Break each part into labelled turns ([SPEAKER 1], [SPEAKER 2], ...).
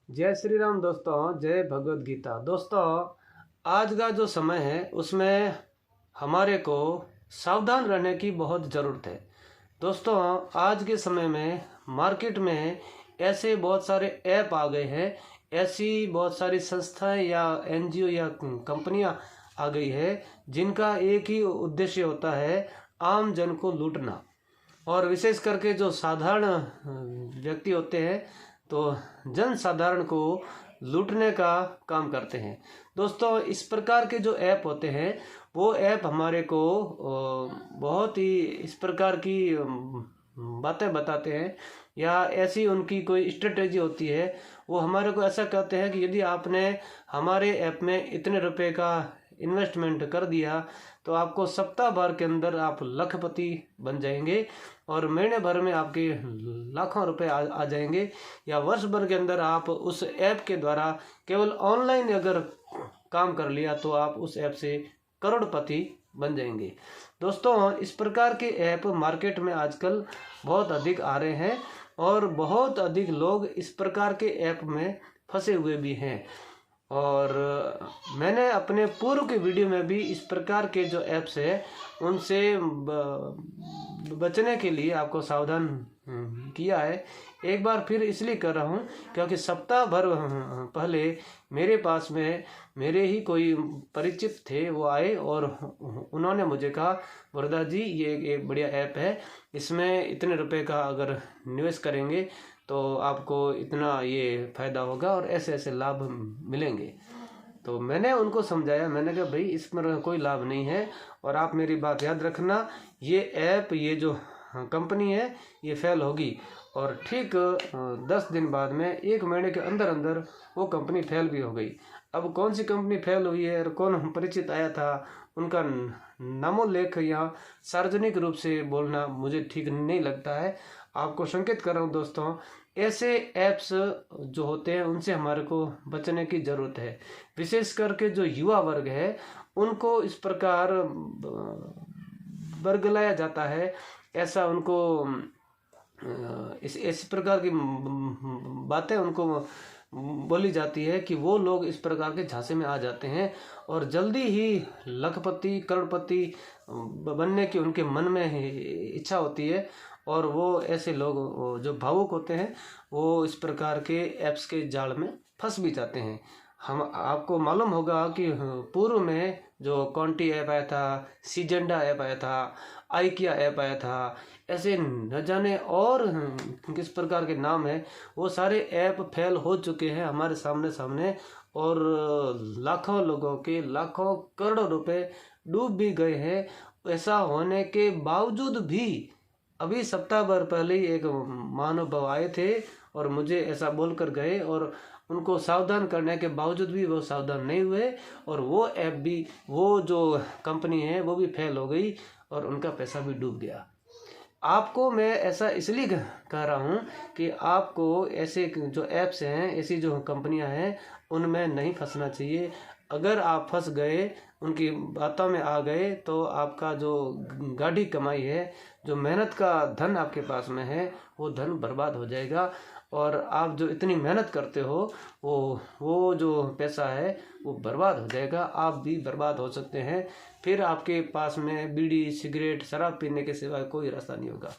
[SPEAKER 1] जय श्री राम दोस्तों, जय भगवद गीता। दोस्तों, आज का जो समय है उसमें हमारे को सावधान रहने की बहुत ज़रूरत है। दोस्तों, आज के समय में मार्केट में ऐसे बहुत सारे ऐप आ गए हैं, ऐसी बहुत सारी संस्थाएं या एनजीओ या कंपनियां आ गई है जिनका एक ही उद्देश्य होता है आम जन को लूटना। और विशेष करके जो साधारण व्यक्ति होते हैं तो जन साधारण को लूटने का काम करते हैं। दोस्तों, इस प्रकार के जो ऐप होते हैं वो ऐप हमारे को बहुत ही इस प्रकार की बातें बताते हैं या ऐसी उनकी कोई स्ट्रेटेजी होती है। वो हमारे को ऐसा कहते हैं कि यदि आपने हमारे ऐप में इतने रुपए का इन्वेस्टमेंट कर दिया तो आपको सप्ताह भर के अंदर आप लखपति बन जाएंगे और महीने भर में आपके लाखों रुपए आ जाएंगे, या वर्ष भर के अंदर आप उस ऐप के द्वारा केवल ऑनलाइन अगर काम कर लिया तो आप उस ऐप से करोड़पति बन जाएंगे। दोस्तों, इस प्रकार के ऐप मार्केट में आजकल बहुत अधिक आ रहे हैं और बहुत अधिक लोग इस प्रकार के ऐप में फंसे हुए भी हैं। और मैंने अपने पूर्व के वीडियो में भी इस प्रकार के जो ऐप्स है उनसे बचने के लिए आपको सावधान किया है। एक बार फिर इसलिए कर रहा हूँ क्योंकि सप्ताह भर पहले मेरे पास में मेरे ही कोई परिचित थे, वो आए और उन्होंने मुझे कहा, वरदा जी ये एक बढ़िया ऐप है, इसमें इतने रुपए का अगर निवेश करेंगे तो आपको इतना ये फायदा होगा और ऐसे ऐसे लाभ मिलेंगे। तो मैंने उनको समझाया, मैंने कहा भाई इसमें कोई लाभ नहीं है और आप मेरी बात याद रखना, ये ऐप ये जो कंपनी है ये फेल होगी। और ठीक 10 दिन बाद में, 1 महीने के अंदर अंदर वो कंपनी फेल भी हो गई। अब कौन सी कंपनी फेल हुई है और कौन परिचित आया था उनका नामोल्लेख या सार्वजनिक रूप से बोलना मुझे ठीक नहीं लगता है। आपको संकेत कर रहा हूँ दोस्तों, ऐसे ऐप्स जो होते हैं उनसे हमारे को बचने की ज़रूरत है। विशेष करके जो युवा वर्ग है उनको इस प्रकार बरगलाया जाता है, ऐसा उनको इस प्रकार की बातें उनको बोली जाती है कि वो लोग इस प्रकार के झांसे में आ जाते हैं और जल्दी ही लखपति करोड़पति बनने की उनके मन में इच्छा होती है। और वो ऐसे लोग जो भावुक होते हैं वो इस प्रकार के ऐप्स के जाल में फंस भी जाते हैं। हम आपको मालूम होगा कि पूर्व में जो कॉन्टी ऐप आया था, सीजेंडा ऐप आया था, आइकिया ऐप आया था, ऐसे न जाने और किस प्रकार के नाम है, वो सारे ऐप फेल हो चुके हैं हमारे सामने और लाखों लोगों के लाखों करोड़ों रुपए डूब भी गए हैं। ऐसा होने के बावजूद भी अभी सप्ताह भर पहले ही एक महानुभाव आए थे और मुझे ऐसा बोलकर गए और उनको सावधान करने के बावजूद भी वो सावधान नहीं हुए और वो ऐप भी, वो जो कंपनी है वो भी फेल हो गई और उनका पैसा भी डूब गया। आपको मैं ऐसा इसलिए कह रहा हूँ कि आपको ऐसे जो ऐप्स हैं, ऐसी जो कंपनियां हैं उनमें नहीं फंसना चाहिए। अगर आप फंस गए, उनकी बातों में आ गए तो आपका जो गाढ़ी कमाई है, जो मेहनत का धन आपके पास में है, वो धन बर्बाद हो जाएगा। और आप जो इतनी मेहनत करते हो वो जो पैसा है वो बर्बाद हो जाएगा, आप भी बर्बाद हो सकते हैं। फिर आपके पास में बीड़ी सिगरेट शराब पीने के सिवाय कोई रास्ता नहीं होगा।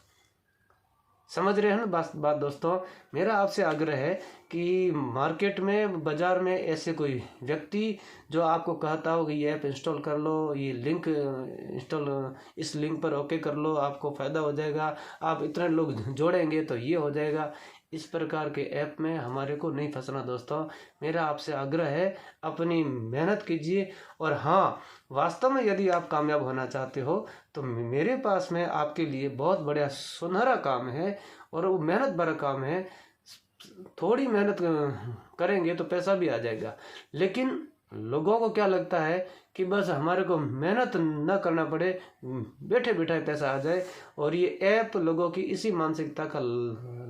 [SPEAKER 1] समझ रहे हैं ना बात दोस्तों। मेरा आपसे आग्रह है कि मार्केट में, बाजार में ऐसे कोई व्यक्ति जो आपको कहता हो कि ये ऐप इंस्टॉल कर लो, ये लिंक इंस्टॉल, इस लिंक पर ओके कर लो, आपको फ़ायदा हो जाएगा, आप इतने लोग जोड़ेंगे तो ये हो जाएगा, इस प्रकार के ऐप में हमारे को नहीं फंसना दोस्तों। मेरा आपसे आग्रह है, अपनी मेहनत कीजिए। और हाँ, वास्तव में यदि आप कामयाब होना चाहते हो तो मेरे पास में आपके लिए बहुत बढ़िया सुनहरा काम है और वो मेहनत भरा काम है। थोड़ी मेहनत करेंगे तो पैसा भी आ जाएगा, लेकिन लोगों को क्या लगता है कि बस हमारे को मेहनत न करना पड़े, बैठे बैठाए पैसा आ जाए। और ये ऐप लोगों की इसी मानसिकता का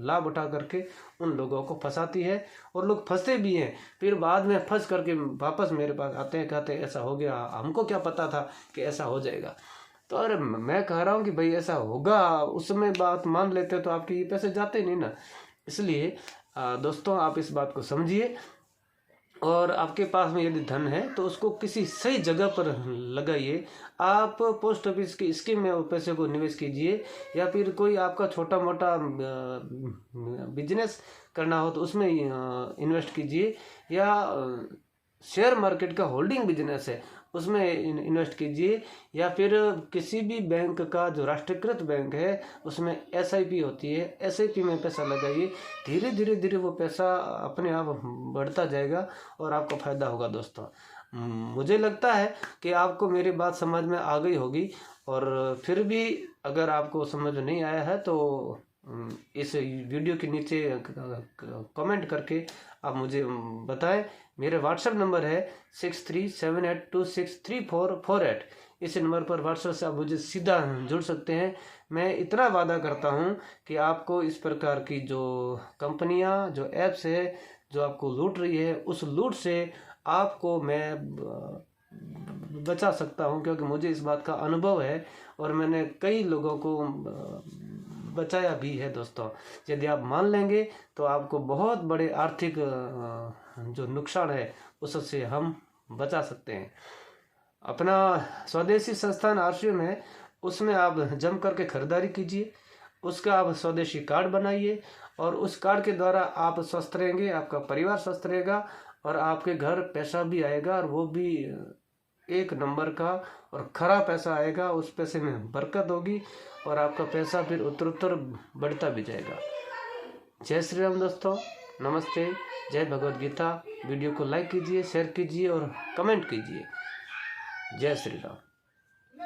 [SPEAKER 1] लाभ उठा करके उन लोगों को फंसाती है और लोग फंसते भी हैं। फिर बाद में फंस करके वापस मेरे पास आते हैं, कहते हैं ऐसा हो गया, हमको क्या पता था कि ऐसा हो जाएगा। तो अरे मैं कह रहा हूँ कि भाई ऐसा होगा, उस समय बात मान लेते तो आपके ये पैसे जाते नहीं ना। इसलिए दोस्तों आप इस बात को समझिए, और आपके पास में यदि धन है तो उसको किसी सही जगह पर लगाइए। आप पोस्ट ऑफिस की स्कीम में पैसे को निवेश कीजिए, या फिर कोई आपका छोटा मोटा बिजनेस करना हो तो उसमें इन्वेस्ट कीजिए, या शेयर मार्केट का होल्डिंग बिजनेस है उसमें इन्वेस्ट कीजिए, या फिर किसी भी बैंक का जो राष्ट्रीयकृत बैंक है उसमें SIP होती है, SIP में पैसा लगाइए। धीरे धीरे धीरे वो पैसा अपने आप बढ़ता जाएगा और आपको फायदा होगा। दोस्तों मुझे लगता है कि आपको मेरी बात समझ में आ गई होगी, और फिर भी अगर आपको समझ नहीं आया है तो इस वीडियो के नीचे कमेंट करके आप मुझे बताएं। मेरे व्हाट्सएप नंबर है 6378263448। इस नंबर पर व्हाट्सएप से आप मुझे सीधा जुड़ सकते हैं। मैं इतना वादा करता हूं कि आपको इस प्रकार की जो कंपनियां, जो ऐप्स है जो आपको लूट रही है, उस लूट से आपको मैं बचा सकता हूं, क्योंकि मुझे इस बात का अनुभव है और मैंने कई लोगों को बचाया भी है। दोस्तों यदि आप मान लेंगे तो आपको बहुत बड़े आर्थिक जो नुकसान है उससे हम बचा सकते हैं। अपना स्वदेशी संस्थान RCM है, उसमें आप जम करके खरीदारी कीजिए, उसका आप स्वदेशी कार्ड बनाइए, और उस कार्ड के द्वारा आप स्वस्थ रहेंगे, आपका परिवार स्वस्थ रहेगा, और आपके घर पैसा भी आएगा, और वो भी 1 नंबर का और खरा पैसा आएगा। उस पैसे में बरकत होगी और आपका पैसा फिर उत्तरोत्तर बढ़ता भी जाएगा। जय श्री राम दोस्तों, नमस्ते, जय भगवद गीता। वीडियो को लाइक कीजिए, शेयर कीजिए और कमेंट कीजिए। जय श्री राम।